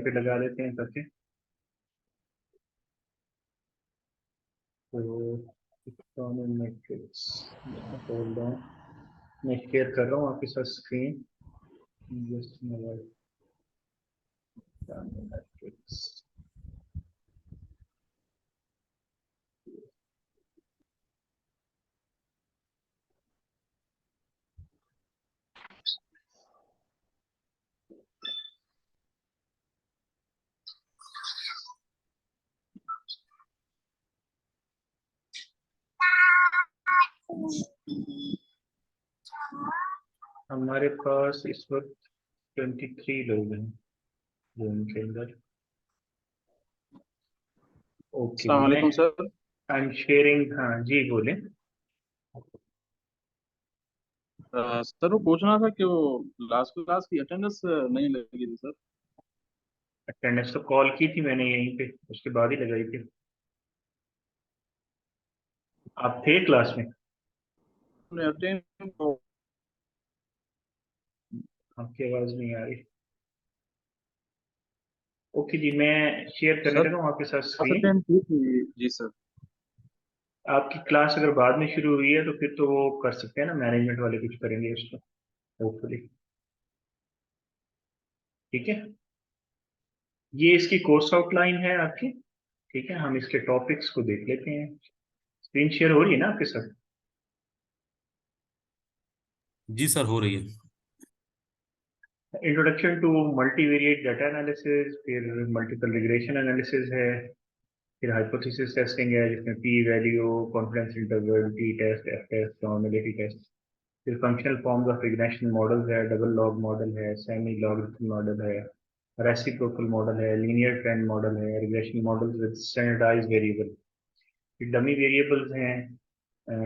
पे लगा देते हैं करके। तो इकोनॉमेट्रिक्स, होल्ड ऑन, मैं शेयर कर रहा हूँ आपके साथ स्क्रीन। Just mobile econometrics. हमारे पास इस वक्त 23 लोग हैं रूम के अंदर। ओके, अस्सलाम मैं वालेकुम सर। I am sharing. हाँ जी, बोले। सर वो पूछना था कि वो लास्ट क्लास की अटेंडेंस नहीं लगी थी सर। अटेंडेंस तो कॉल की थी मैंने यहीं पे, उसके बाद ही लगाई थी। आप थे क्लास में? अटेंड आपकी आवाज नहीं आ रही। ओके जी, मैं शेयर करने सर लगा हूँ आपके साथ क्लास स्क्रीन। अटेंड की थी जी सर। आपकी क्लास अगर बाद में शुरू हुई है तो फिर तो वो कर सकते हैं ना, मैनेजमेंट वाले कुछ करेंगे उसको, होपफुली। ठीक है, ये इसकी कोर्स आउटलाइन है आपकी। ठीक है, हम इसके टॉपिक्स को देख लेते हैं। स्क्रीन शेयर हो रही है ना आपके साथ? जी सर, हो रही है। Introduction to multivariate data analysis, फिर मल्टीपल रिग्रेशन एनालिसिस है, फिर हाइपोथेसिस टेस्टिंग है जिसमें P value, confidence interval, T test, F test, normality test. फिर functional forms of regression models है, डबल लॉग मॉडल है, सेमी लॉग मॉडल है, reciprocal model है, लीनियर ट्रेंड मॉडल है, regression models with standardised variable. फिर dummy variables हैं,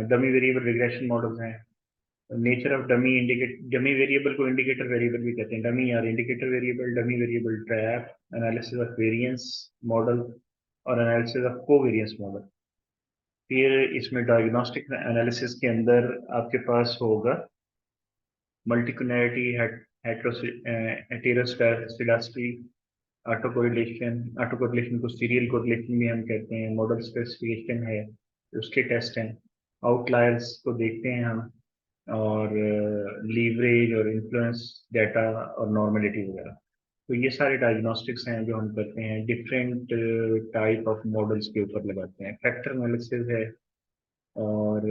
dummy variable regression models हैं। Nature of dummy indicate, dummy variable को indicator variable भी कहते हैं। डमी और indicator variable, dummy variable trap, analysis of variance model और एनालिसिस ऑफ कोवेरिएंस मॉडल। फिर इसमें डायग्नोस्टिक एनालिसिस के अंदर आपके पास होगा मल्टीकुलरिटी, हेटेरोस्केडास्टी, ऑटो कोरिलेशन। ऑटो कोरिलेशन को सीरियल कोरिलेशन भी हम कहते हैं। मॉडल स्पेसिफिकेशन है, उसके टेस्ट हैं। आउटलायर्स को देखते हैं हम, और लीवरेज और इन्फ्लुएंस डाटा और नॉर्मेलिटी वगैरह। तो ये सारे डायग्नोस्टिक्स हैं जो हम करते हैं, डिफरेंट टाइप ऑफ मॉडल्स के ऊपर लगाते हैं। फैक्टर एनालिसिस है, और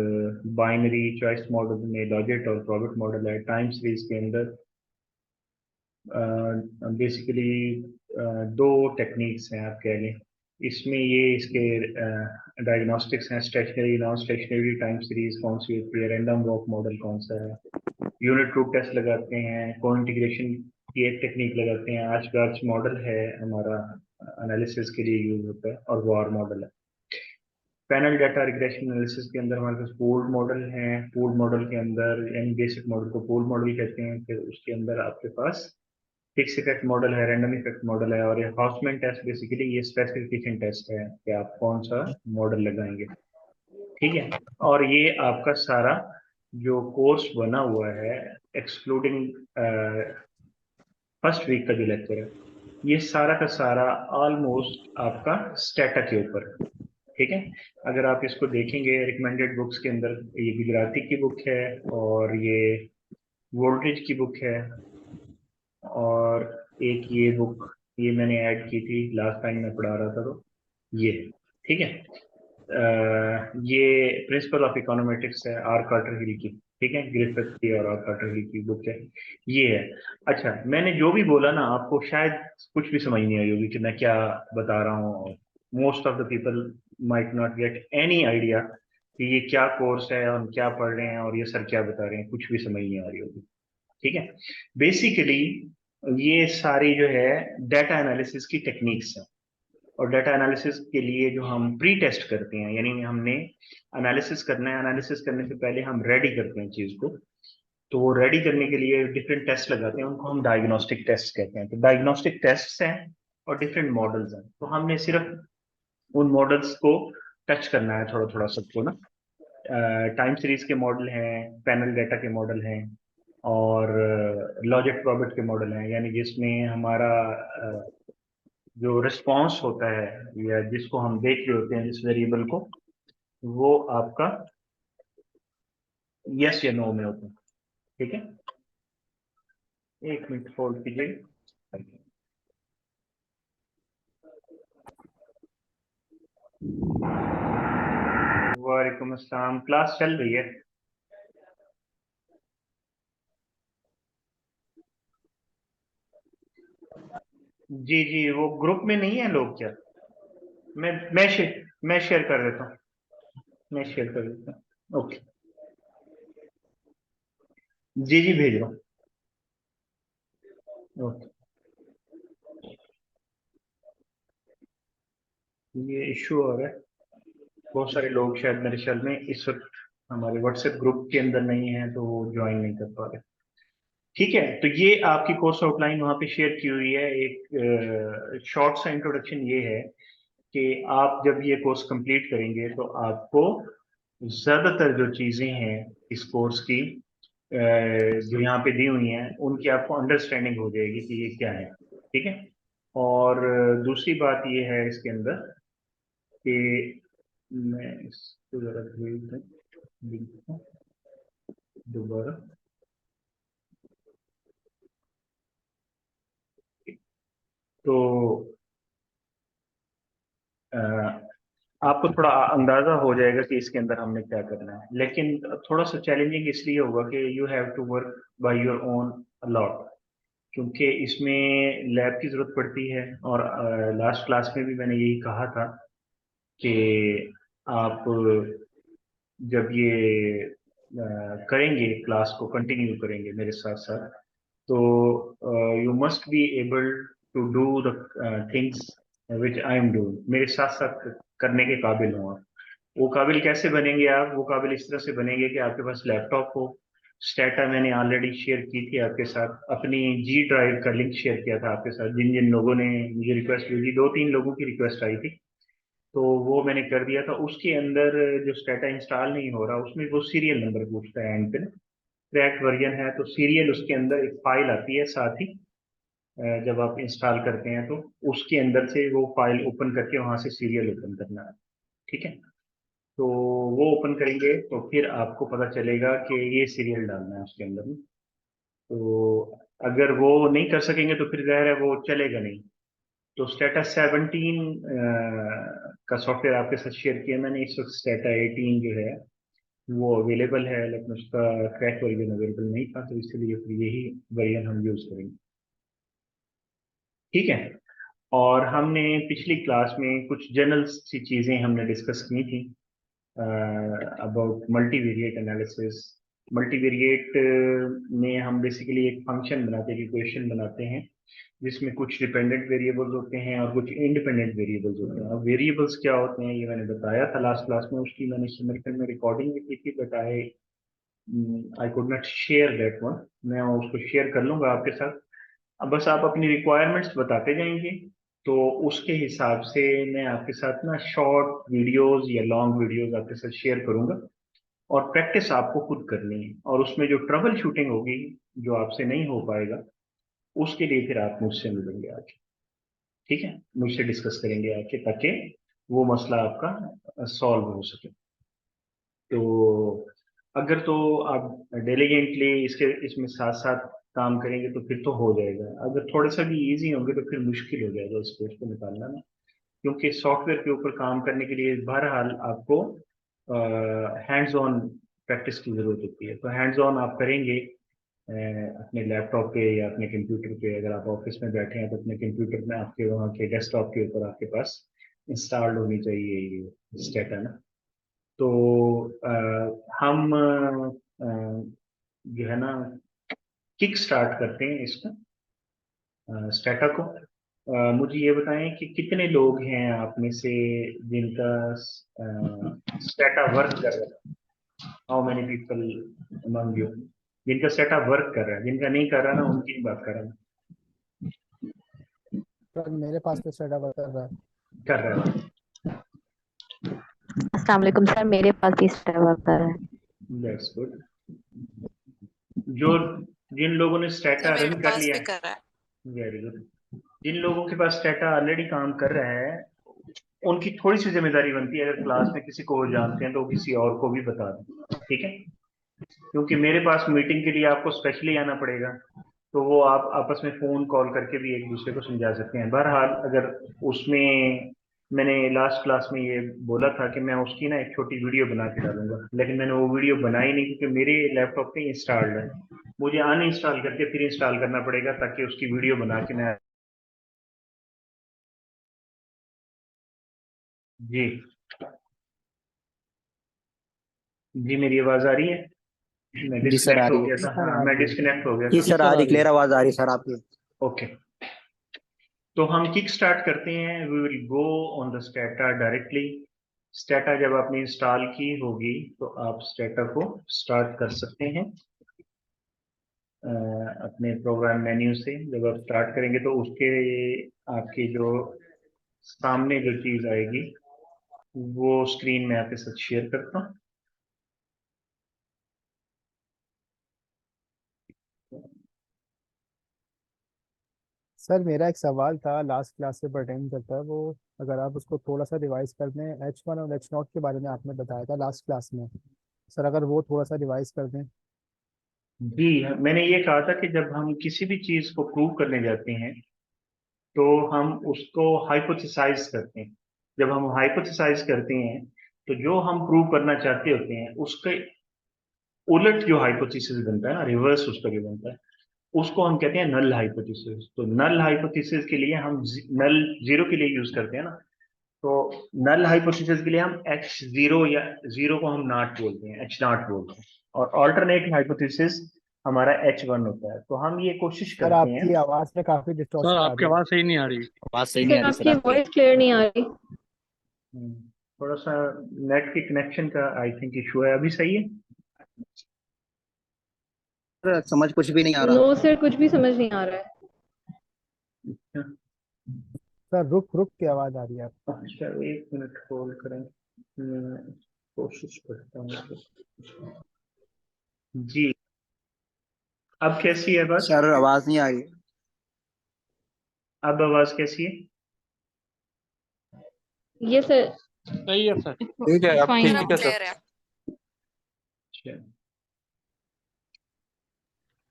बाइनरी चॉइस मॉडल में लॉजिट और प्रॉबिट मॉडल है। टाइम सीरीज के अंदर बेसिकली दो टेक्निक्स हैं आप कह लें। इसमें ये इसके डायग्नोस्टिक्स हैं, stationary non stationary time series कौन सी होती है, रैंडम वॉक मॉडल कौन सा है, यूनिट रूट टेस्ट लगाते हैं, को इंटीग्रेशन की एक टेक्निक लगाते हैं, आर्च गार्च मॉडल है हमारा, एनालिसिस के लिए यूज होता है, और वॉर मॉडल है। पैनल डाटा रिग्रेशन एनालिसिस के अंदर हमारे पास पूल्ड मॉडल हैं। पूल्ड मॉडल के अंदर, यानी बेसिक मॉडल को पूल्ड मॉडल कहते हैं। फिर उसके अंदर आपके पास फिक्स इफेक्ट मॉडल है, रैंडम इफेक्ट मॉडल है, और ये हॉफमैन टेस्ट बेसिकली ये स्पेसिफिकेशन टेस्ट है कि आप कौन सा मॉडल लगाएंगे। ठीक है, और ये आपका सारा जो कोर्स बना हुआ है, एक्सक्लूडिंग फर्स्ट वीक का जो लेक्चर है, ये सारा का सारा ऑलमोस्ट आपका स्टेटा के ऊपर है। ठीक है, अगर आप इसको देखेंगे रिकमेंडेड बुक्स के अंदर, ये गुजराती की बुक है, और ये वोल्टेज की बुक है, और एक ये बुक, ये मैंने ऐड की थी लास्ट टाइम मैं पढ़ा रहा था, तो ये है। ठीक है, ये प्रिंसिपल ऑफ इकोनॉमेटिक्स है, आर कार्टर हिल की। ठीक है, ग्रिफिथ की और आर कार्टर हिल की बुक है, ये है। अच्छा, मैंने जो भी बोला ना, आपको शायद कुछ भी समझ नहीं आई होगी कि मैं क्या बता रहा हूँ। Most of the people might not get any idea कि ये क्या कोर्स है, हम क्या पढ़ रहे हैं, और ये सर क्या बता रहे हैं, कुछ भी समझ नहीं आ रही होगी। ठीक है, बेसिकली ये सारी जो है डाटा एनालिसिस की टेक्निक्स है। और डाटा एनालिसिस के लिए जो हम प्री टेस्ट करते हैं, यानी हमने एनालिसिस करना है, एनालिसिस करने से पहले हम रेडी करते हैं चीज को। तो वो रेडी करने के लिए डिफरेंट टेस्ट लगाते हैं, उनको हम डायग्नोस्टिक टेस्ट कहते हैं। तो डायग्नोस्टिक टेस्ट हैं और डिफरेंट मॉडल्स हैं, तो हमने सिर्फ उन मॉडल्स को टच करना है थोड़ा थोड़ा सबको ना। टाइम सीरीज के मॉडल हैं, पैनल डेटा के मॉडल हैं, और लॉजिक प्रॉबिट के मॉडल हैं, यानी जिसमें हमारा जो रिस्पॉन्स होता है या जिसको हम देख रहे होते हैं जिस वेरिएबल को, वो आपका यस या नो में होता है। ठीक है, एक मिनट होल्ड कीजिए। वालेकुम अस्सलाम, क्लास चल रही है? जी जी, वो ग्रुप में नहीं है लोग क्या? मैं शेयर कर देता हूँ, मैं शेयर कर देता हूँ। ओके, जी जी भेज रहा हूँ। ओके, ये इशू हो रहा है, बहुत सारे लोग शायद मेरे ख्याल में इस वक्त हमारे व्हाट्सएप ग्रुप के अंदर नहीं है, तो वो ज्वाइन नहीं कर पा रहे। ठीक है, तो ये आपकी कोर्स आउटलाइन वहाँ पे शेयर की हुई है। एक शॉर्ट सा इंट्रोडक्शन ये है कि आप जब ये कोर्स कंप्लीट करेंगे तो आपको ज्यादातर जो चीजें हैं इस कोर्स की जो यहाँ पे दी हुई हैं उनकी आपको अंडरस्टैंडिंग हो जाएगी कि ये क्या है। ठीक है, और दूसरी बात ये है इसके अंदर कि मैं इसको जरा भेज दूं लिंक को दोबारा। तो अ, आपको थोड़ा अंदाजा हो जाएगा कि इसके अंदर हमने क्या करना है, लेकिन थोड़ा सा चैलेंजिंग इसलिए होगा कि you have to work by your own a lot, क्योंकि इसमें लैब की जरूरत पड़ती है। और लास्ट क्लास में भी मैंने यही कहा था कि आप जब ये करेंगे, क्लास को कंटिन्यू करेंगे मेरे साथ साथ, तो you must be able to do the things which I am doing, मेरे साथ साथ करने के काबिल हो आप। वो काबिल कैसे बनेंगे आप? वो काबिल इस तरह से बनेंगे कि आपके पास लैपटॉप हो। स्टेटा मैंने ऑलरेडी शेयर की थी आपके साथ, अपनी जी ड्राइव का लिंक शेयर किया था आपके साथ, जिन जिन लोगों ने मुझे रिक्वेस्ट भेजी, दो तीन लोगों की रिक्वेस्ट आई थी, तो वो मैंने कर दिया था। उसके अंदर जो स्टेटा इंस्टॉल नहीं हो रहा, उसमें वो सीरियल नंबर पूछता है एंड पे, क्रैक्ड वर्जन है तो सीरियल उसके अंदर एक फाइल आती है साथ ही। जब आप इंस्टॉल करते हैं तो उसके अंदर से वो फाइल ओपन करके वहां से सीरियल ओपन करना है। ठीक है, तो वो ओपन करेंगे तो फिर आपको पता चलेगा कि ये सीरियल डालना है उसके अंदर में। तो अगर वो नहीं कर सकेंगे तो फिर ज़ाहिर है वो चलेगा नहीं। तो स्टेटा 17 का सॉफ्टवेयर आपके साथ शेयर किया मैंने। इस वक्त स्टेटा 18 जो है वो अवेलेबल है, लेकिन उसका क्रैक वर्जन अवेलेबल नहीं था, तो इसलिए फिर यही वर्जन हम यूज करेंगे। ठीक है, और हमने पिछली क्लास में कुछ जनरल सी चीज़ें हमने डिस्कस की थी अबाउट मल्टीवेरिएट एनालिसिस। मल्टीवेरिएट में हम बेसिकली एक फंक्शन बनाते हैं, इक्वेशन बनाते हैं, जिसमें कुछ डिपेंडेंट वेरिएबल्स होते हैं और कुछ इंडिपेंडेंट वेरिएबल्स होते हैं। अब वेरिएबल्स क्या होते हैं ये मैंने बताया था लास्ट क्लास में, उसकी मैंने समरकंद में रिकॉर्डिंग भी की थी, but I could not share that one. मैं उसको शेयर कर लूंगा आपके साथ। अब बस आप अपनी रिक्वायरमेंट्स बताते जाएंगे, तो उसके हिसाब से मैं आपके साथ ना शॉर्ट वीडियोस या लॉन्ग वीडियोस आपके साथ शेयर करूंगा, और प्रैक्टिस आपको खुद करनी है। और उसमें जो ट्रबल शूटिंग होगी, जो आपसे नहीं हो पाएगा, उसके लिए फिर आप मुझसे मिलेंगे आके। ठीक है, मुझसे डिस्कस करेंगे आके, ताकि वो मसला आपका सॉल्व हो सके। तो अगर तो आप डिलीजेंटली इसके इसमें साथ साथ काम करेंगे तो फिर तो हो जाएगा। अगर थोड़े सा भी इजी होंगे तो फिर मुश्किल हो जाएगा इस कोर्स को निकालना ना, क्योंकि सॉफ्टवेयर के ऊपर काम करने के लिए बहरहाल आपको हैंड्स ऑन प्रैक्टिस की जरूरत होती है। तो हैंड्स ऑन आप करेंगे अपने लैपटॉप पे या अपने कंप्यूटर पे। अगर आप ऑफिस में बैठे हैं तो अपने कंप्यूटर में, आपके वहाँ के डेस्कटॉप के ऊपर आपके पास इंस्टॉल्ड होनी चाहिए ये स्टेटा ना। तो हम जो है ना किक स्टार्ट करते हैं इसको, स्टेटा को। मुझे ये बताएं कि कितने लोग हैं आप में से जिनका स्टेटा वर्क कर रहा है। How many people among you जिनका स्टेटा वर्क कर रहा है? जिनका नहीं कर रहा ना, उनकी बात कर रहा हूँ। सर मेरे पास तो सेटअप कर रहा है। कर रहा है, अस्सलाम वालेकुम सर, मेरे पास भी सर्वर पर है। That's good. जो जिन लोगों ने स्टेटा सर मेरे रन कर पास लिया, भी कर रहा है। Very good. जिन लोगों के पास स्टेटा ऑलरेडी काम कर रहा है उनकी थोड़ी सी जिम्मेदारी बनती है, अगर क्लास में किसी को वो जानते हैं तो वो किसी और को भी बता दें, ठीक है। क्योंकि मेरे पास मीटिंग के लिए आपको स्पेशली आना पड़ेगा, तो वो आप आपस में फोन कॉल करके भी एक दूसरे को समझा सकते हैं। बहरहाल अगर उसमें मैंने लास्ट क्लास में ये बोला था कि मैं उसकी ना एक छोटी वीडियो बना के डालूंगा, लेकिन मैंने वो वीडियो बनाई नहीं क्योंकि मेरे लैपटॉप पे इंस्टॉल्ड है। मुझे अनइंस्टॉल करके फिर इंस्टॉल करना पड़ेगा ताकि उसकी वीडियो बना के मैं। जी। जी मेरी आवाज आ रही है? मैं जी सर, आ डिस्कनेक्ट हो रही है। गया जी था, सर हाँ आ मैं रही है। डिस्कनेक्ट हो गया जी था। सर, आ सर आ रही, रही है। क्लियर आवाज आ रही सर आपकी। ओके, तो हम किक स्टार्ट करते हैं। We will go on the Stata directly. Stata जब आपने इंस्टॉल की होगी तो आप स्टेटा को स्टार्ट कर सकते हैं अपने प्रोग्राम मेन्यू से। जब आप स्टार्ट करेंगे तो उसके आपके जो सामने जो चीज आएगी वो स्क्रीन में आपके साथ शेयर करता हूँ। सर मेरा एक सवाल था, लास्ट क्लास से परटेन करता है वो। अगर आप उसको थोड़ा सा रिवाइज कर दें, H1 और H0 के बारे में आपने बताया था लास्ट क्लास में। सर अगर वो थोड़ा सा रिवाइज कर दें। जी मैंने ये कहा था कि जब हम किसी भी चीज को प्रूव करने जाते हैं तो हम उसको हाइपोथेसाइज करते हैं। जब हम हाइपोथेसाइज करते हैं तो जो हम प्रूव करना चाहते होते हैं उसके उलट जो हाइपोथेसिस बनता है ना, रिवर्स उसका जो बनता है, उसको हम कहते हैं नल हाइपोथेसिस। तो नल हाइपोथेसिस के लिए हम नल जीरो के लिए यूज करते हैं ना, तो नल हाइपोथेसिस के लिए हम एच जीरो या जीरो को हम नॉट बोलते हैं, एच नॉट बोलते हैं। और ऑल्टरनेट हाइपोथेसिस हमारा एच वन होता है। तो हम ये कोशिश सर करते हैं। आपकी आवाज में काफी सर डिस्टॉर्शन आ आपकी रही है। आवाज सही नहीं आ रही। आवाज सही नहीं आ सर रही सर आपकी आपकी। वॉइस क्लियर नहीं आ रही। थोड़ा सा नेट के कनेक्शन का आई थिंक इशू है। अभी सही है? सर समझ कुछ भी नहीं आ रहा। नो सर, कुछ भी समझ नहीं आ रहा है। सर रुक रुक के आवाज आ रही है। अच्छा एक मिनट होल्ड करें, मैं कोशिश करता हूँ। जी अब कैसी है बस? सर आवाज नहीं आ रही। अब आवाज कैसी है? ये सर सही है सर। ठीक है, अब फाइन ठीक है सर। अच्छा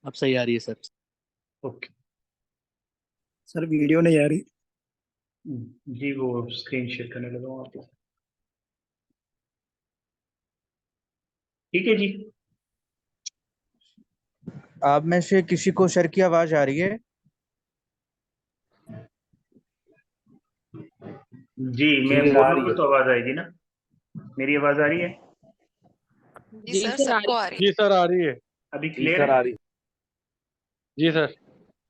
अब सही आ रही है सर। ओके। सर वीडियो नहीं आ रही। जी वो स्क्रीन शेयर करने लगा हूँ आपको। ठीक है जी। आप में से किसी को सर की आवाज आ रही है? जी मैं जी आ रही बोलूंगा है। तो आवाज आएगी ना? मेरी आवाज आ रही है? जी सर, सबको आ रही जी सर आ रही है। अभी जी क्लियर सर है? आ रही है। जी सर।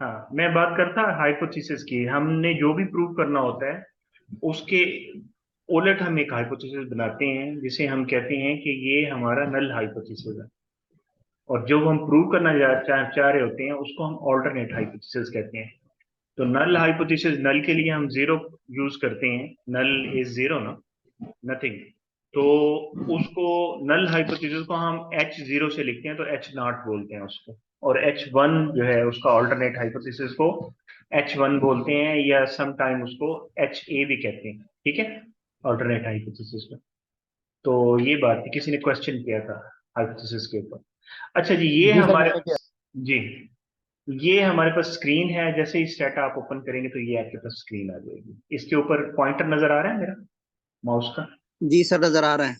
हाँ मैं बात करता हाइपोथेसिस की। हमने जो भी प्रूव करना होता है उसके उलट हम एक हाइपोथेसिस बनाते हैं जिसे हम कहते हैं कि ये हमारा नल हाइपोथेसिस है। और जो हम प्रूव करना चाह रहे होते हैं उसको हम ऑल्टरनेट हाइपोथेसिस कहते हैं। तो नल हाइपोथेसिस, नल के लिए हम जीरो यूज करते हैं। नल इज जीरो ना, नथिंग। तो उसको नल हाइपोथेसिस को हम एच जीरो से लिखते हैं तो एच नॉट बोलते हैं उसको। और एच वन जो है उसका ऑल्टरनेट हाइपोथेसिस को एच वन बोलते हैं, या सम टाइम उसको एच ए भी कहते हैं, ठीक है, ऑल्टरनेट हाइपोथेसिस में। तो ये बात थी, किसी ने क्वेश्चन किया था हाइपोथेसिस के ऊपर। अच्छा जी ये जी सर हमारे, मैंने किया। जी ये हमारे पास स्क्रीन है। जैसे ही स्टेटा आप ओपन करेंगे तो ये आपके पास स्क्रीन आ जाएगी। इसके ऊपर पॉइंटर नजर आ रहा है मेरा माउस का? जी सर, नजर आ रहा है।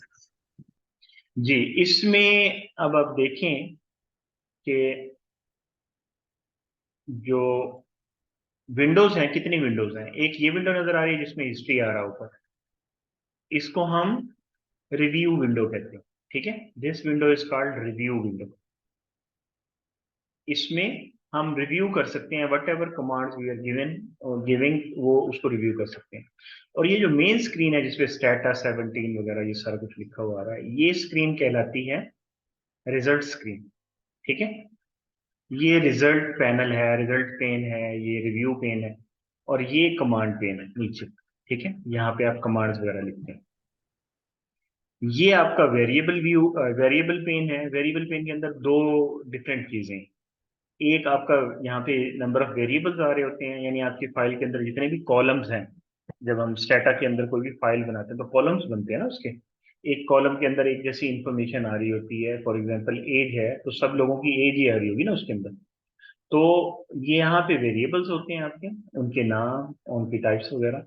जी इसमें अब आप देखें कि जो विंडोज हैं, कितनी विंडोज हैं। एक ये विंडो नजर आ रही है जिसमें हिस्ट्री आ रहा है ऊपर, इसको हम रिव्यू विंडो कहते हैं, ठीक है। This window is called review window. इसमें हम रिव्यू कर सकते हैं whatever commands we are given और गिविंग, वो उसको रिव्यू कर सकते हैं। और ये जो मेन स्क्रीन है जिसपे स्टेटा 17 वगैरह ये सारा कुछ लिखा हुआ आ रहा है, ये स्क्रीन कहलाती है रिजल्ट स्क्रीन, ठीक है। ये रिजल्ट पैनल है, रिजल्ट पेन है, ये रिव्यू पेन है, और ये कमांड पेन है नीचे, ठीक है। यहाँ पे आप कमांड्स वगैरह लिखते हैं। ये आपका वेरिएबल व्यू, वेरिएबल पेन है। वेरिएबल पेन के अंदर दो डिफरेंट चीजें हैं। एक आपका यहाँ पे नंबर ऑफ वेरिएबल्स आ रहे होते हैं, यानी आपकी फाइल के अंदर जितने भी कॉलम्स हैं, जब हम स्टेटा के अंदर कोई भी फाइल बनाते हैं तो कॉलम्स बनते हैं ना उसके। एक कॉलम के अंदर एक जैसी इंफॉर्मेशन आ रही होती है, फॉर एग्जांपल एज है तो सब लोगों की एज ही आ रही होगी ना उसके अंदर। तो ये यहाँ पे वेरिएबल्स होते हैं आपके, उनके नाम, उनकी टाइप्स वगैरह,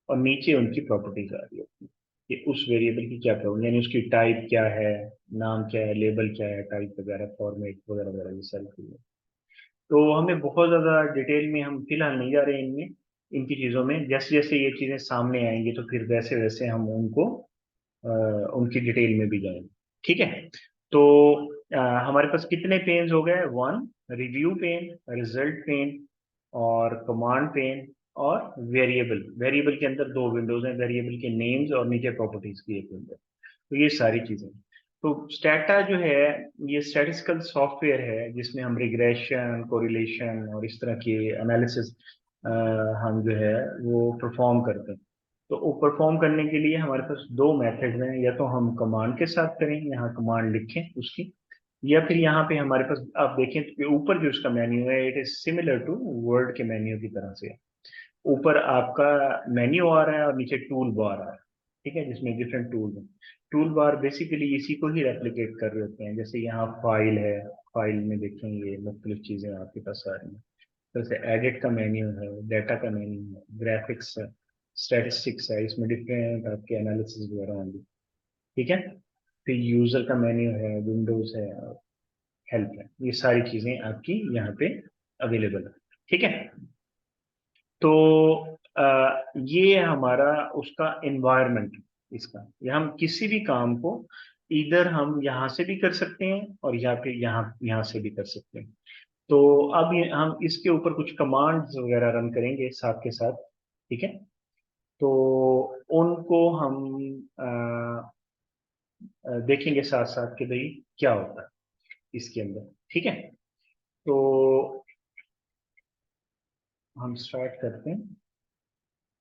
और नीचे उनकी प्रॉपर्टीज आ रही होती है कि उस वेरिएबल की क्या प्रॉपर्टी, यानी उसकी टाइप क्या है, नाम क्या है, लेबल क्या है, टाइप वगैरह, फॉर्मेट वगैरह वगैरह, ये सारी चीजें। तो हमें बहुत ज़्यादा डिटेल में हम फिलहाल नहीं जा रहे हैं इनमें, इनकी चीज़ों में। जैसे जैसे ये चीज़ें सामने आएंगी तो फिर वैसे वैसे हम उनको अ, उनकी डिटेल में भी जाएंगे। ठीक है। तो हमारे पास कितने पेन्स हो गए? One, review pane, result pane, और कमांड पेन, और वेरिएबल। वेरिएबल के अंदर दो विंडोज हैं, वेरिएबल के नेम्स और नीचे प्रॉपर्टीज की एक विंडो। तो ये सारी चीजें। तो स्टैटा जो है ये स्टैटिस्टिकल सॉफ्टवेयर है जिसमें हम रिग्रेशन, कोरिलेशन और इस तरह के एनालिसिस हम जो है वो परफॉर्म करते हैं। तो वो परफॉर्म करने के लिए हमारे पास दो मेथड हैं, या तो हम कमांड के साथ करें, यहाँ कमांड लिखें उसकी, या फिर यहाँ पे हमारे पास आप देखें तो ऊपर जो उसका मेन्यू है it is similar to Word के मेन्यू की तरह से। ऊपर आपका मेन्यू आ रहा है और नीचे टूल बार आ रहा है, ठीक है, जिसमें डिफरेंट टूल हैं। टूल बार बेसिकली इसी को ही रेप्लिकेट कर रहे होते हैं। जैसे यहाँ फाइल है, फाइल में देखेंगे मुख्तलिफ चीज़ें आपके पास आ रही हैं। जैसे एडिट का मेन्यू है, डाटा का मेन्यू है, ग्राफिक्स है, स्टैटिस्टिक्स है, इसमें डिफरेंट आपके एनालिसिस वगैरह होंगे। ठीक है। फिर यूजर का मेन्यू है, विंडोज है, हेल्प है, ये सारी चीजें आपकी यहाँ पे अवेलेबल है। ठीक है। तो ये हमारा उसका एनवायरनमेंट, इसका, या हम किसी भी काम को इधर हम यहाँ से भी कर सकते हैं और या फिर यहाँ यहाँ से भी कर सकते हैं। तो अब हम इसके ऊपर कुछ कमांड्स वगैरह रन करेंगे साथ के साथ। ठीक है। तो उनको हम देखेंगे साथ साथ कि भाई क्या होता है इसके अंदर। ठीक है। तो हम स्टार्ट करते हैं।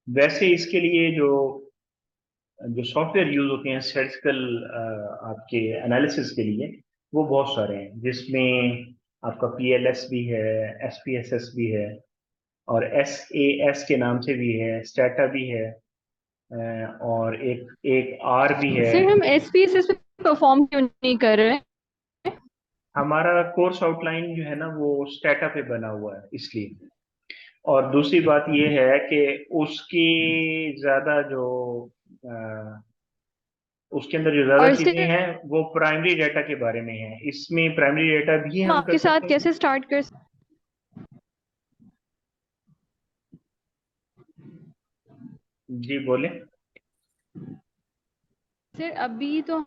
वैसे इसके लिए जो जो सॉफ्टवेयर यूज होते हैं स्टैटिस्टिकल आपके एनालिसिस के लिए, वो बहुत सारे हैं, जिसमें आपका पीएलएस भी है, एसपीएसएस भी है, और एसएएस के नाम से भी है, स्टैटा भी है, और एक एक आर भी है। सर हम एसपीएसएस पे परफॉर्म क्यों नहीं कर रहे हैं? हमारा कोर्स आउटलाइन जो है ना वो स्टैटा पे बना हुआ है इसलिए। और दूसरी बात ये है कि उसकी ज्यादा जो अ, उसके अंदर जो ज्यादा और चीजें सर हैं वो प्राइमरी डेटा के बारे में है। इसमें प्राइमरी डेटा भी हम हम कर आपके साथ सकते हैं। कैसे स्टार्ट कर जी बोले। सर अभी तो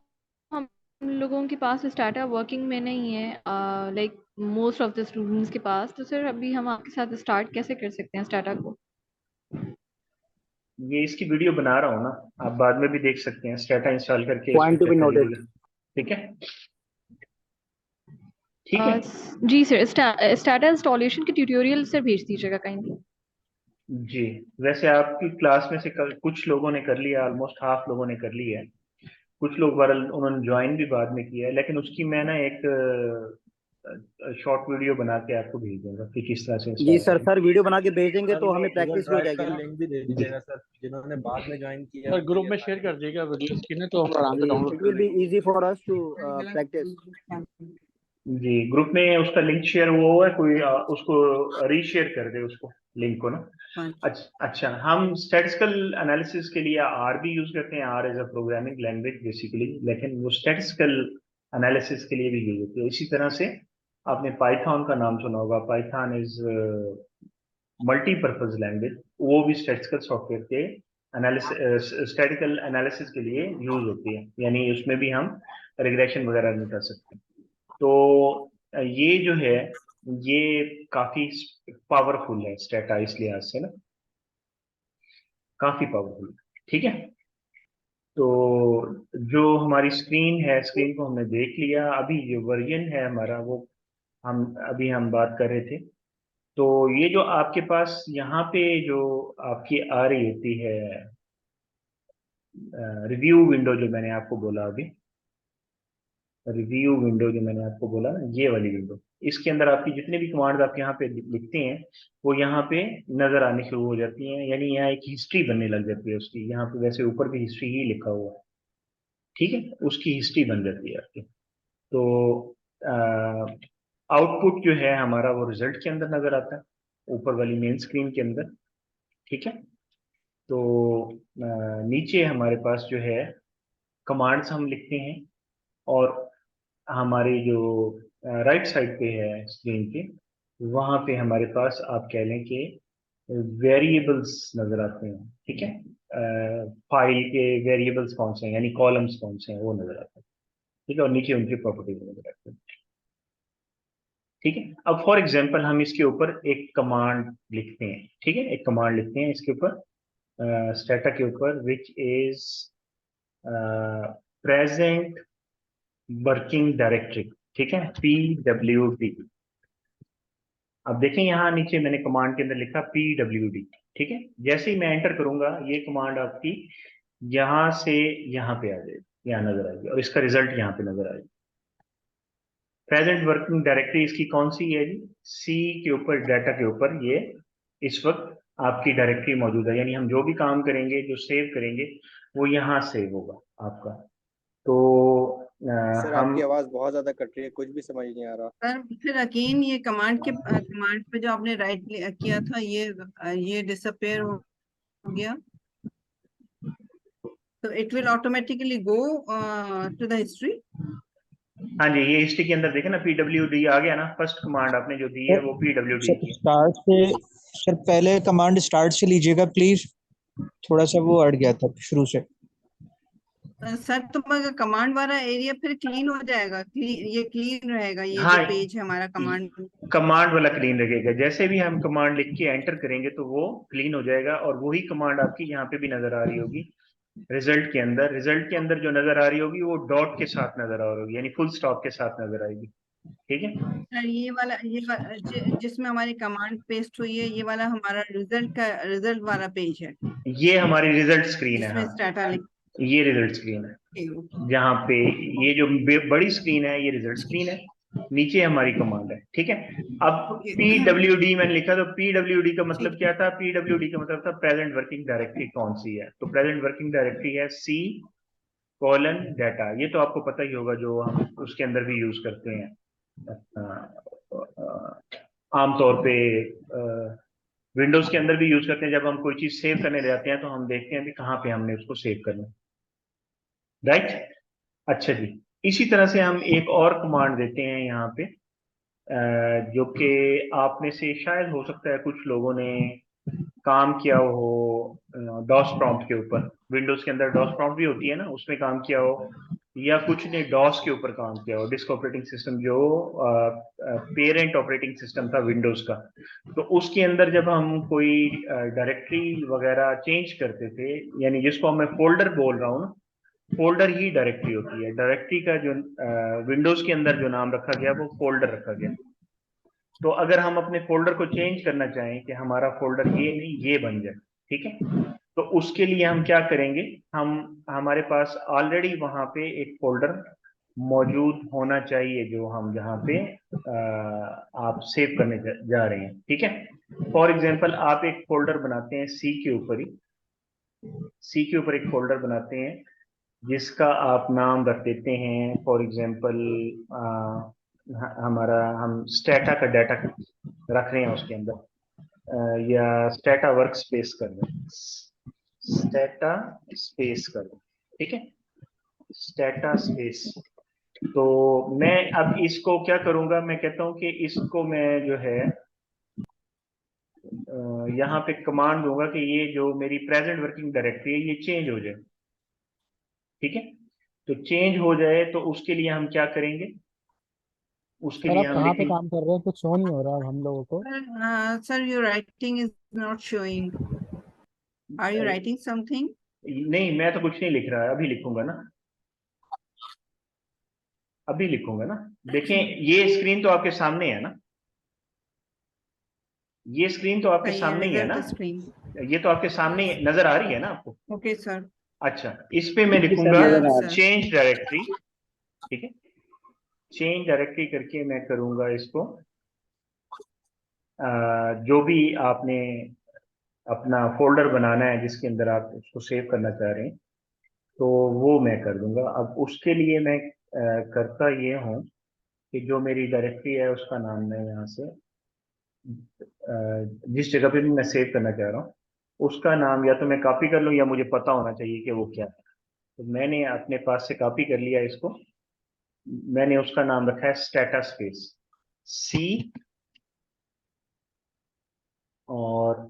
हम लोगों के पास स्टार्टअप वर्किंग में नहीं है, like most of the students के पास। तो सर अभी हम आपके साथ स्टार्ट कैसे कर सकते हैं स्टार्टअप को? ये इसकी वीडियो बना रहा हूँ ना, आप बाद में भी देख सकते हैं स्टेटा इंस्टॉल करके उसको पॉइंट टू बी कैसे नोटेड। यूज। ठीक है। ठीक है। जी सर, स्टार्टअप इंस्टॉलेशन के ट्यूटोरियल सर भेज दीजिएगा काइंडली। जी। वैसे आपकी क्लास में से कुछ लोगों ने कर लिया, ऑलमोस्ट हाफ लोगों ने कर लिया है। कुछ लोग बहरहाल उन्होंने ज्वाइन भी बाद में किया है, लेकिन उसकी मैं ना एक शॉर्ट वीडियो बना के आपको भेज दूंगा कि किस तरह से जी इंस्टॉल सर, करें। सर वीडियो बना के भेज देंगे सर तो वो हमें गूगल प्रैक्टिस भी हो ड्राइव जाएगी का ना। लिंक भी दे दीजिएगा सर, जिन्होंने बाद में ज्वाइन किया है सर उनके ग्रुप लिए में शेयर फायदा कर है। दीजिएगा वीडियो स्क्रीन तो हम आराम से डाउनलोड इट कर विल बी लेंगे। Easy for us to practise. जी, ग्रुप में उसका लिंक शेयर हुआ हुआ है, कोई उसको रीशेयर कर दे उसको, लिंक को ना। अच्छा अच्छा, हम स्टैटिस्टिकल एनालिसिस के लिए आर भी यूज करते हैं। R as a programming language basically, लेकिन वो स्टैटिस्टिकल एनालिसिस के लिए भी यूज होती है। इसी तरह से आपने पाइथन का नाम सुना होगा, पाइथन इज मल्टीपर्पज लैंग्वेज, वो भी स्टैटिस्टिकल सॉफ्टवेयर के एनालिसिस, स्टैटिकल एनालिसिस के लिए यूज होती है, यानी उसमें भी हम रिग्रेशन वगैरह नहीं कर सकते। तो ये जो है ये काफी पावरफुल है स्टेटा, इस लिहाज से ना काफी पावरफुल है। ठीक है। तो जो हमारी स्क्रीन है, स्क्रीन को हमने देख लिया। अभी जो वर्जन है हमारा वो हम बात कर रहे थे। तो ये जो आपके पास यहाँ पे जो आपकी आ रही होती है रिव्यू विंडो, जो मैंने आपको बोला अभी, रिव्यू विंडो जो मैंने आपको बोला, ये वाली विंडो, इसके अंदर आपकी जितने भी कमांड्स आप यहाँ पे लिखते हैं वो यहाँ पे नजर आनी शुरू हो जाती हैं, यानी यहाँ एक हिस्ट्री बनने लग जाती है उसकी। यहाँ पे वैसे ऊपर भी हिस्ट्री ही लिखा हुआ है, ठीक है, उसकी हिस्ट्री बन जाती है आपकी। तो आउटपुट जो है हमारा वो रिजल्ट के अंदर नजर आता है, ऊपर वाली मेन स्क्रीन के अंदर, ठीक है। तो नीचे हमारे पास जो है कमांड्स हम लिखते हैं, और हमारे जो राइट साइड पे है स्क्रीन के, वहां पे हमारे पास आप कह लें कि वेरिएबल्स नजर आते हैं, ठीक है। फाइल के वेरिएबल्स कौन से हैं, यानी कॉलम्स कौन से हैं, वो नजर आते हैं, ठीक है, और नीचे उनकी प्रॉपर्टीज नजर आते हैं, ठीक है। अब फॉर एग्जांपल हम इसके ऊपर एक कमांड लिखते हैं, ठीक है, एक कमांड लिखते हैं इसके ऊपर स्टेटा के ऊपर, which is present working directory, ठीक है, PWD। अब देखें यहाँ नीचे मैंने कमांड के अंदर लिखा PWD, ठीक है। जैसे ही मैं एंटर करूंगा ये कमांड आपकी यहाँ से यहाँ पे आ जाएगी, यहाँ नजर आएगी, और इसका रिजल्ट यहाँ पे नजर आएगा। प्रेजेंट वर्किंग डायरेक्टरी इसकी कौन सी है जी, सी के ऊपर, डाटा के ऊपर ये इस वक्त आपकी डायरेक्टरी मौजूद है, यानी हम जो भी काम करेंगे, जो सेव करेंगे, वो यहाँ सेव होगा आपका। तो सर हम आपकी आवाज बहुत ज्यादा कट रही है, कुछ भी समझ नहीं आ रहा। सर फिर अगेन ये कमांड पे जो आपने राइट किया था ये डिसअपेयर हो गया, तो it will automatically go to the history. हाँ जी, ये हिस्ट्री के अंदर देखे ना PWD आ गया ना, फर्स्ट कमांड आपने जो दी है वो PWD सर की है। स्टार्ट से, सर पहले कमांड स्टार्ट से लीजिएगा प्लीज, थोड़ा सा वो अड़ गया था शुरू से। सर तो मगर कमांड वाला एरिया फिर क्लीन हो जाएगा, ये क्लीन रहेगा, ये हाँ, जो पेज है हमारा कमांड वाला क्लीन रहेगा। जैसे भी हम कमांड लिख के एंटर करेंगे तो वो क्लीन हो जाएगा, और वही कमांड आपकी यहाँ पे भी नजर आ रही होगी रिजल्ट के अंदर। रिजल्ट के अंदर जो नजर आ रही होगी वो डॉट के साथ नजर आ रही होगी, यानी फुल स्टॉप के साथ नजर आएगी, ठीक है। सर जिसमें हमारी कमांड पेस्ट हुई है, ये वाला हमारा रिजल्ट वाला पेज है, ये हमारी रिजल्ट स्क्रीन है। जिसमें हाँ, स्टाटा ये रिजल्ट स्क्रीन है, जहाँ पे ये जो बड़ी स्क्रीन है ये रिजल्ट स्क्रीन है, नीचे हमारी कमांड है, ठीक है। अब PWD मैंने लिखा, तो PWD का मतलब क्या था, PWD का मतलब था प्रेजेंट वर्किंग डायरेक्टरी कौन सी है, तो प्रेजेंट वर्किंग डायरेक्टरी है C:डाटा। ये तो आपको पता ही होगा, जो हम उसके अंदर भी यूज करते हैं आमतौर पे, विंडोज के अंदर भी यूज करते हैं। जब हम कोई चीज सेव करने जाते हैं तो हम देखते हैं कि कहाँ पे हमने उसको सेव करना है, राइट। अच्छा जी, इसी तरह से हम एक और कमांड देते हैं यहाँ पे, जो कि आप में से शायद हो सकता है कुछ लोगों ने काम किया हो डॉस प्रॉम्प्ट के ऊपर। विंडोज के अंदर डॉस प्रॉम्प्ट भी होती है ना, उसमें काम किया हो, या कुछ ने डॉस के ऊपर काम किया हो, डिस्क ऑपरेटिंग सिस्टम जो पेरेंट ऑपरेटिंग सिस्टम था विंडोज का। तो उसके अंदर जब हम कोई डायरेक्टरी वगैरह चेंज करते थे, यानी जिसको मैं फोल्डर बोल रहा हूँ ना, फोल्डर ही डायरेक्टरी होती है। डायरेक्टरी का जो विंडोज के अंदर जो नाम रखा गया वो फोल्डर रखा गया। तो अगर हम अपने फोल्डर को चेंज करना चाहें कि हमारा फोल्डर ये नहीं ये बन जाए, ठीक है, तो उसके लिए हम क्या करेंगे, हमारे पास ऑलरेडी वहां पे एक फोल्डर मौजूद होना चाहिए जो हम जहाँ पे आप सेव करने जा रहे हैं, ठीक है। फॉर एग्जांपल आप एक फोल्डर बनाते हैं सी के ऊपर ही, सी के ऊपर एक फोल्डर बनाते हैं जिसका आप नाम रख देते हैं, फॉर एग्जांपल हम स्टेटा का डाटा रख रहे हैं उसके अंदर, या स्टेटा वर्क स्पेस कर दें, स्टेटा स्पेस कर दें, ठीक है, स्टेटा स्पेस। तो मैं अब इसको क्या करूंगा, मैं कहता हूं कि इसको मैं जो है यहाँ पे कमांड दूंगा कि ये जो मेरी प्रेजेंट वर्किंग डायरेक्टरी है ये चेंज हो जाए, ठीक है। तो चेंज हो जाए तो उसके लिए हम क्या करेंगे, उसके सर लिए आप हम कहाँ पे लिखेंगे, काम कर रहे हैं, कुछ शो नहीं हो रहा हम लोगों को। Sir your writing is not showing, are you writing something? नहीं मैं तो कुछ नहीं लिख रहा है, अभी लिखूंगा ना, अभी लिखूंगा ना। देखें ये स्क्रीन तो आपके सामने है ना, ये स्क्रीन तो आपके सामने ही है ना, ये तो आपके सामने नजर आ रही है ना आपको। Okay sir. अच्छा, इस पे मैं लिखूंगा नजर आ रहा है। चेंज डायरेक्टरी, ठीक है, चेंज डायरेक्टरी करके मैं करूंगा इसको, जो भी आपने अपना फोल्डर बनाना है जिसके अंदर आप उसको सेव करना चाह रहे हैं, तो वो मैं कर दूंगा। अब उसके लिए मैं करता ये हूँ कि जो मेरी डायरेक्टरी है उसका नाम मैं यहाँ से जिस जगह पे भी मैं सेव करना चाह रहा हूँ उसका नाम या तो मैं कॉपी कर लूँ या मुझे पता होना चाहिए कि वो क्या है। तो मैंने अपने पास से कॉपी कर लिया इसको, मैंने उसका नाम रखा है स्टेटस स्पेस, सी और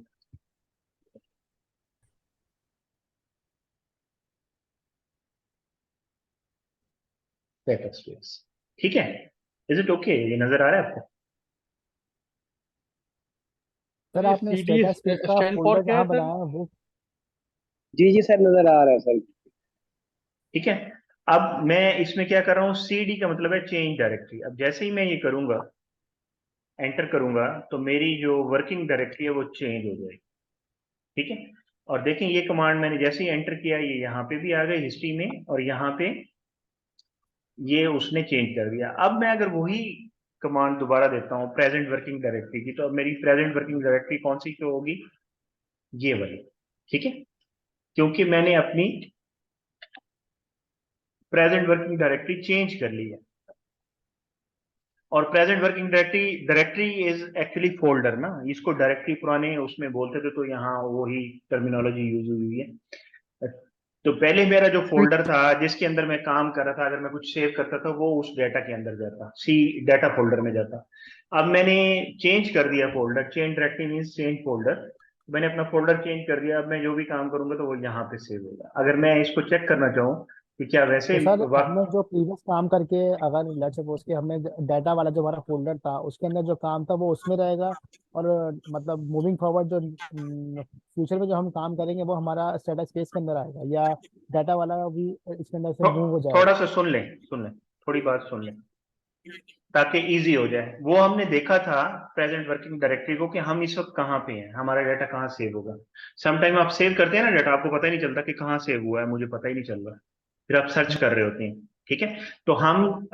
स्टेटस स्पेस। ठीक है, इज इट ओके? ये नजर आ रहा है आपको? सर ये आपने CD स्टेटस पेज का स्टैंड फॉर फोल्डर क्या है जहाँ सर? बनाया है वो, जी जी सर, नजर आ रहा है सर। ठीक है, अब मैं इसमें क्या कर रहा हूँ, CD का मतलब है चेंज डायरेक्टरी। अब जैसे ही मैं ये करूंगा, एंटर करूंगा, तो मेरी जो वर्किंग डायरेक्टरी है वो चेंज हो जाएगी। ठीक है, और देखें ये कमांड मैंने जैसे ही एंटर किया ये यहाँ पे भी आ गई हिस्ट्री में, और यहाँ पे ये उसने चेंज कर दिया। अब मैं अगर वही कमांड दोबारा देता हूँ प्रेजेंट वर्किंग डायरेक्टरी की, तो अब मेरी प्रेजेंट वर्किंग डायरेक्टरी कौन सी शो होगी? ये वाली। ठीक है, क्योंकि मैंने अपनी प्रेजेंट वर्किंग डायरेक्टरी चेंज कर ली है। और present working directory, directory is actually folder ना, इसको डायरेक्टरी पुराने उसमें बोलते थे, तो यहाँ वही टर्मिनोलॉजी यूज हुई है। तो पहले मेरा जो फोल्डर था जिसके अंदर मैं काम कर रहा था, अगर मैं कुछ सेव करता था वो उस डेटा के अंदर जाता, सी डाटा फोल्डर में जाता। अब मैंने चेंज कर दिया folder, change directory means change folder, मैंने अपना फोल्डर चेंज कर दिया। अब मैं जो भी काम करूंगा तो वो यहाँ पे सेव होगा। अगर मैं इसको चेक करना चाहूँ कि क्या वैसे तो सर हमने वक्त, जो प्रीवियस काम करके, अगर लेट्स सपोज कि हमने डाटा वाला जो हमारा फोल्डर था उसके अंदर जो काम था वो उसमें रहेगा, और मतलब मूविंग फॉरवर्ड जो फ्यूचर में जो हम काम करेंगे वो हमारा स्टेटस स्पेस के अंदर आएगा, या डाटा वाला भी इसके अंदर से मूव हो जाएगा? थोड़ा सा सुन लें, थोड़ी बात सुन लें ताकि इजी हो जाए। वो हमने देखा था प्रेजेंट वर्किंग डायरेक्टरी को कि हम इस वक्त कहाँ पे हैं, हमारा डाटा कहाँ सेव होगा। समटाइम आप सेव करते हैं ना डाटा, आपको पता ही नहीं चलता कि कहाँ सेव हुआ है, मुझे पता ही नहीं चल रहा, फिर आप सर्च कर रहे होते हैं। ठीक है, तो हम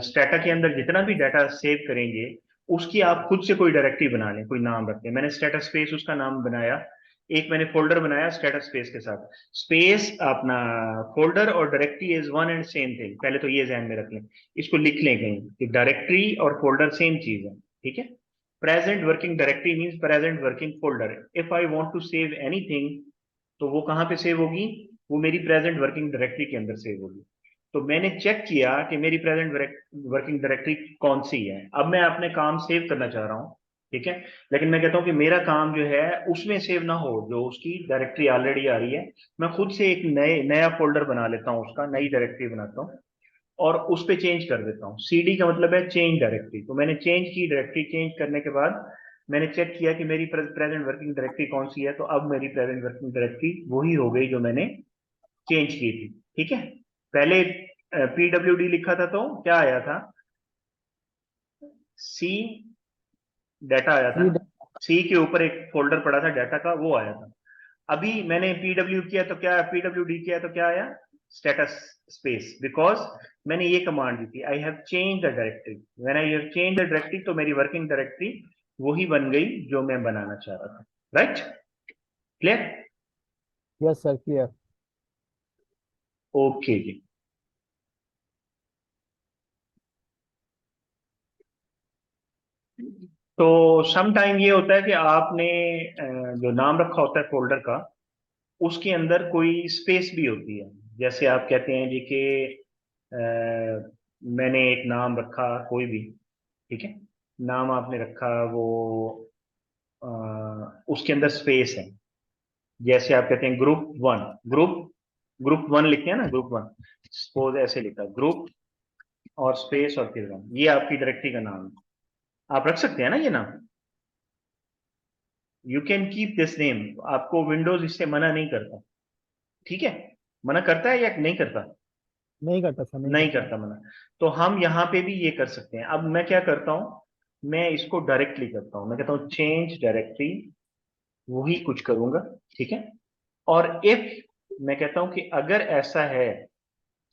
स्टेटा के अंदर जितना भी डाटा सेव करेंगे उसकी आप खुद से कोई डायरेक्टरी बना लें, कोई नाम रखें। मैंने स्टेटस स्पेस उसका नाम बनाया, एक मैंने फोल्डर बनाया स्टेटस स्पेस के साथ। स्पेस अपना फोल्डर और directory is one and same thing, पहले तो ये ध्यान में रख लें, इसको लिख लें कहीं कि डायरेक्टरी और फोल्डर सेम चीज है। ठीक है, present working directory means present working folder. If I want to save anything तो वो कहाँ पे सेव होगी? वो मेरी प्रेजेंट वर्किंग डायरेक्टरी के अंदर सेव होगी। तो मैंने चेक किया कि मेरी प्रेजेंट वर्किंग डायरेक्टरी कौन सी है। अब मैं अपने काम सेव करना चाह रहा हूँ, ठीक है, लेकिन मैं कहता हूँ कि मेरा काम जो है उसमें सेव ना हो, जो उसकी डायरेक्टरी ऑलरेडी आ रही है, मैं खुद से एक नया फोल्डर बना लेता हूँ, उसका नई डायरेक्टरी बनाता हूँ और उस पे चेंज कर देता हूँ। CD का मतलब है चेंज डायरेक्टरी। तो मैंने चेंज की, डायरेक्टरी चेंज करने के बाद मैंने चेक किया कि मेरी प्रेजेंट वर्किंग डायरेक्टरी कौन सी है, तो अब मेरी प्रेजेंट वर्किंग डायरेक्टरी वही हो गई जो मैंने चेंज की थी। ठीक है, पहले PWD लिखा था तो क्या आया था? सी डाटा आया था सी ना, सी के ऊपर एक फोल्डर पड़ा था डाटा का, वो आया था। अभी मैंने PW किया तो क्या, PWD किया तो क्या आया? स्टेटस स्पेस, बिकॉज मैंने ये कमांड दी थी, I have change the directory. When I have change the directory तो मेरी वर्किंग डायरेक्टरी वही बन गई जो मैं बनाना चाह रहा था। Right, clear? Yes sir, clear. Okay जी। तो सम टाइम ये होता है कि आपने जो नाम रखा होता है फोल्डर का, उसके अंदर कोई स्पेस भी होती है। जैसे आप कहते हैं जी कि मैंने एक नाम रखा कोई भी, ठीक है, नाम आपने रखा वो अ, उसके अंदर स्पेस है। जैसे आप कहते हैं ग्रुप 1, ग्रुप 1 लिखते हैं ना, ग्रुप 1, सपोज ऐसे लिखा ग्रुप और स्पेस और फिर 1, ये आपकी डायरेक्टरी का नाम है। आप रख सकते हैं ना ये नाम, you can keep this name, आपको विंडोज इससे मना नहीं करता। ठीक है, मना करता है या नहीं करता? नहीं करता सर, नहीं नहीं करता। करता मना। तो हम यहाँ पे भी ये कर सकते हैं। अब मैं क्या करता हूँ, मैं इसको डायरेक्टली करता हूँ, मैं कहता हूँ चेंज डायरेक्टरी, वही कुछ करूंगा। ठीक है, और इफ मैं कहता हूं कि अगर ऐसा है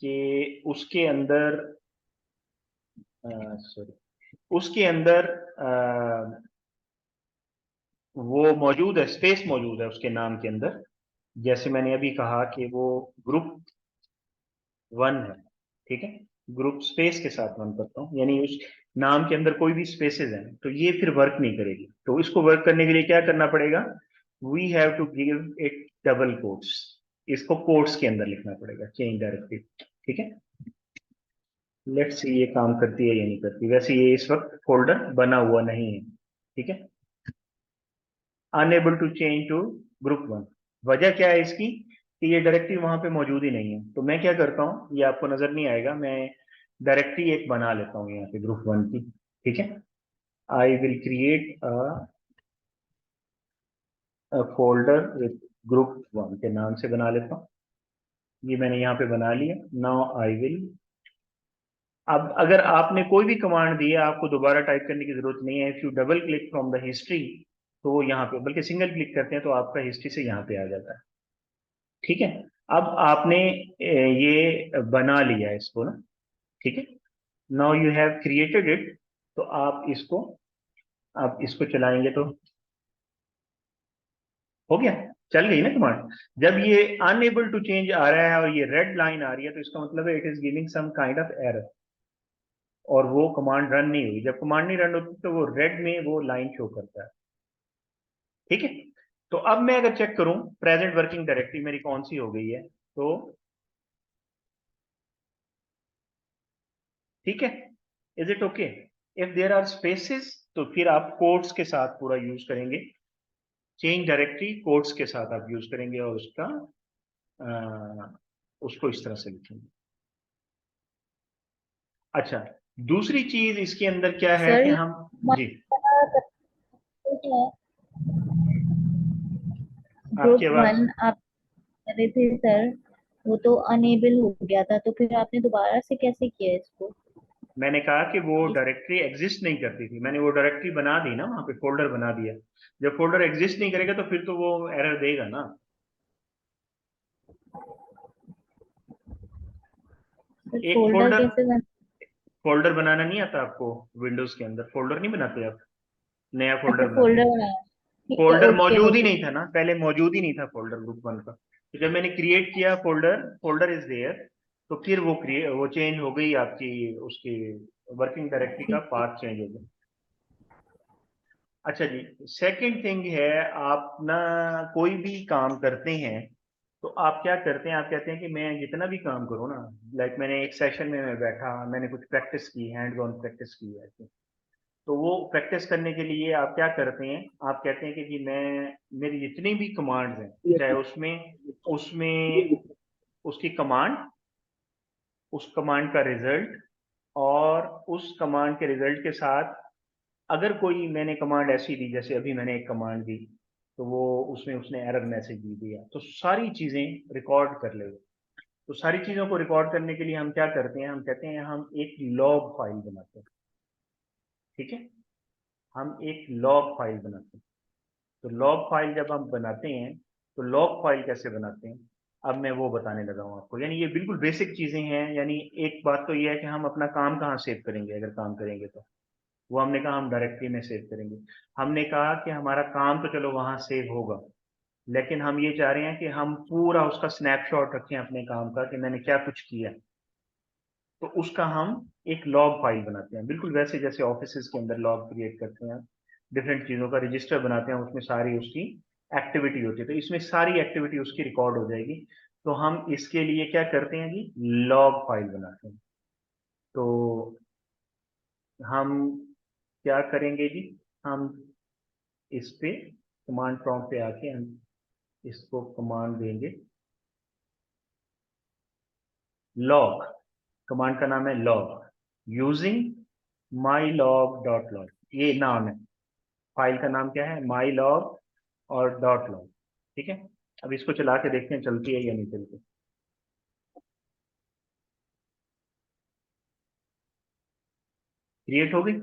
कि उसके अंदर सॉरी, उसके अंदर वो मौजूद है, स्पेस मौजूद है उसके नाम के अंदर। जैसे मैंने अभी कहा कि वो ग्रुप 1 है, ठीक है, ग्रुप स्पेस के साथ वन करता हूँ, यानी उस नाम के अंदर कोई भी स्पेसेस हैं तो ये फिर वर्क नहीं करेगी। तो इसको वर्क करने के लिए क्या करना पड़ेगा, we have to give it double quotes, इसको कोट्स के अंदर लिखना पड़ेगा, चेंज डायरेक्टली, ठीक है। लेट्स सी ये काम करती है या नहीं करती। वैसे ये इस वक्त फोल्डर बना हुआ नहीं है, ठीक है। Unable to change to group 1, वजह क्या है इसकी कि ये डायरेक्टरी वहां पे मौजूद ही नहीं है। तो मैं क्या करता हूँ, ये आपको नजर नहीं आएगा, मैं डायरेक्टरी एक बना लेता हूँ यहाँ पे ग्रुप 1 की, ठीक है। I will create folder with group 1 के नाम से बना लेता हूँ। ये मैंने यहाँ पे बना लिया। नाउ आई विल, अब अगर आपने कोई भी कमांड दी है आपको दोबारा टाइप करने की जरूरत नहीं है। If U double click from the history तो वो यहाँ पे, बल्कि सिंगल क्लिक करते हैं तो आपका हिस्ट्री से यहाँ पे आ जाता है, ठीक है। अब आपने ये बना लिया है इसको ना, ठीक है। Now you have created it, तो आप इसको चलाएंगे तो हो गया, चल गई ना कमांड। जब ये अनएबल टू चेंज आ रहा है और ये रेड लाइन आ रही है तो इसका मतलब है it is giving some kind of error, और वो कमांड रन नहीं हुई। जब कमांड नहीं रन होती तो वो रेड में वो लाइन शो करता है, ठीक है। तो अब मैं अगर चेक करूं प्रेजेंट वर्किंग डायरेक्टरी मेरी कौन सी हो गई है, तो ठीक है, is it okay. If there are spaces तो फिर आप कोट्स के साथ पूरा यूज करेंगे, चेंज डायरेक्टरी कोट्स के साथ आप यूज करेंगे और उसको इस तरह से लिखेंगे। अच्छा, दूसरी चीज इसके अंदर क्या है कि सर हम, जी ग्रुप आपकी आवाज, 1 आप कर रहे थे सर, वो तो अनेबल हो गया था, तो फिर आपने दोबारा से कैसे किया इसको? मैंने कहा कि वो डायरेक्टरी एग्जिस्ट नहीं करती थी, मैंने वो डायरेक्टरी बना दी ना, वहां पे फोल्डर बना दिया। जब फोल्डर एग्जिस्ट नहीं करेगा तो फिर तो वो एरर देगा ना। एक फोल्डर फोल्डर, कैसे बन फोल्डर बनाना नहीं आता आपको? विंडोज के अंदर फोल्डर नहीं बनाते आप, नया अच्छा फोल्डर बनाते फोल्डर हैं। बनाया, ठीक है, फोल्डर ओके मौजूद ही ओके। नहीं था ना, पहले मौजूद ही नहीं था फोल्डर ग्रुप 1 का। तो जब मैंने क्रिएट किया फोल्डर, फोल्डर इज देयर, तो फिर वो चेंज हो गई आपकी, उसकी वर्किंग डायरेक्टरी का ठीक है। पाथ चेंज हो गया। अच्छा जी, सेकंड थिंग है, आप ना कोई भी काम करते हैं तो आप क्या करते हैं, आप कहते हैं कि मैं जितना भी काम करूँ ना, लाइक मैंने एक सेशन में मैं बैठा, मैंने कुछ प्रैक्टिस की, हैंड्स ऑन प्रैक्टिस की है, तो वो प्रैक्टिस करने के लिए आप क्या करते हैं, आप कहते हैं कि जी मैं, मेरी जितनी भी कमांड्स हैं, चाहे उसमें उसमें उसकी कमांड, उस कमांड का रिजल्ट, और उस कमांड के रिजल्ट के साथ अगर कोई मैंने कमांड ऐसी दी, जैसे अभी मैंने एक कमांड दी तो वो उसमें उसने एरर मैसेज दे दिया, तो सारी चीजें रिकॉर्ड कर ले। तो सारी चीजों को रिकॉर्ड करने के लिए हम क्या करते हैं, हम कहते हैं हम एक लॉग फाइल बनाते हैं, ठीक है। हम एक लॉग फाइल बनाते हैं। तो लॉग फाइल जब हम बनाते हैं तो लॉग फाइल कैसे बनाते हैं, अब मैं वो बताने लगा हूँ आपको। यानी ये बिल्कुल बेसिक चीजें हैं। यानी एक बात तो ये है कि हम अपना काम कहाँ सेव करेंगे, अगर काम करेंगे तो वो हमने कहा हम डायरेक्टरी में सेव करेंगे। हमने कहा कि हमारा काम तो चलो वहां सेव होगा, लेकिन हम ये चाह रहे हैं कि हम पूरा उसका स्नैपशॉट रखें अपने काम का कि मैंने क्या कुछ किया। तो उसका हम एक लॉग फाइल बनाते हैं, बिल्कुल वैसे जैसे ऑफिस के अंदर लॉग क्रिएट करते हैं, डिफरेंट चीज़ों का रजिस्टर बनाते हैं, उसमें सारी उसकी एक्टिविटी होती है, तो इसमें सारी एक्टिविटी उसकी रिकॉर्ड हो जाएगी। तो हम इसके लिए क्या करते हैं जी, लॉग फाइल बनाते हैं। तो हम क्या करेंगे जी, हम इस पे कमांड प्रॉम्प्ट पे आके हम इसको कमांड देंगे, लॉग, कमांड का नाम है log, using my log dot log, ये नाम है, फाइल का नाम क्या है, माई लॉग और डॉट लॉग, ठीक है। अब इसको चला के देखते हैं चलती है या नहीं चलती। क्रिएट हो गई।